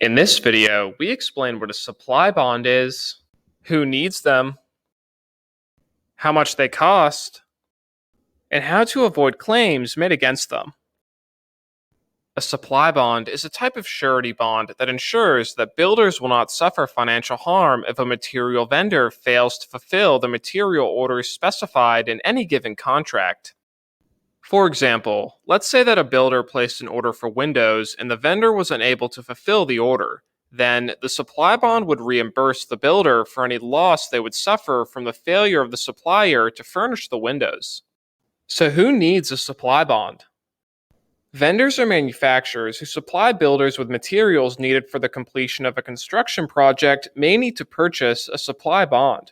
In this video, we explain what a supply bond is, who needs them, how much they cost, and how to avoid claims made against them. A supply bond is a type of surety bond that ensures that builders will not suffer financial harm if a material vendor fails to fulfill the material orders specified in any given contract. For example, let's say that a builder placed an order for windows and the vendor was unable to fulfill the order. Then, the supply bond would reimburse the builder for any loss they would suffer from the failure of the supplier to furnish the windows. So, who needs a supply bond? Vendors or manufacturers who supply builders with materials needed for the completion of a construction project may need to purchase a supply bond.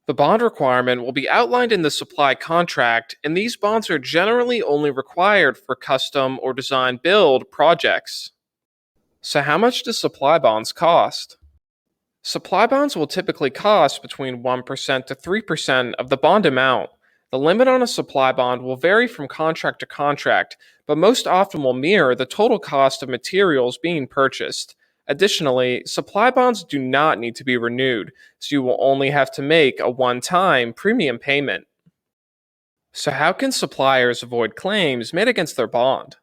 The bond requirement will be outlined in the supply contract, and these bonds are generally only required for custom or design build projects. So, how much do supply bonds cost? Supply bonds will typically cost between 1% to 3% of the bond amount. The limit on a supply bond will vary from contract to contract, but most often will mirror the total cost of materials being purchased. Additionally, supply bonds do not need to be renewed, so you will only have to make a one-time premium payment. So, how can suppliers avoid claims made against their bond?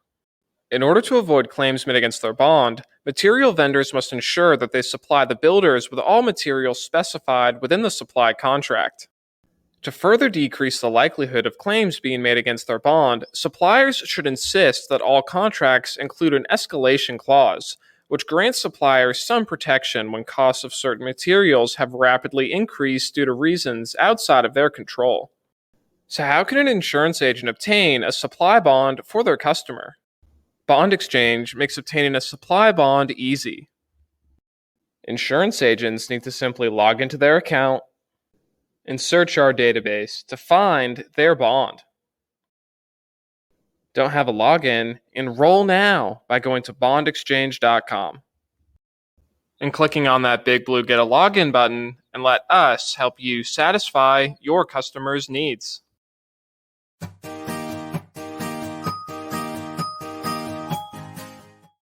In order to avoid claims made against their bond, material vendors must ensure that they supply the builders with all materials specified within the supply contract. To further decrease the likelihood of claims being made against their bond, suppliers should insist that all contracts include an escalation clause, which grants suppliers some protection when costs of certain materials have rapidly increased due to reasons outside of their control. So, how can an insurance agent obtain a supply bond for their customer? Bond exchange makes obtaining a supply bond easy. Insurance agents need to simply log into their account and search our database to find their bond. Don't have a login? Enroll now by going to bondexchange.com and clicking on that big blue Get a Login button, and let us help you satisfy your customers' needs.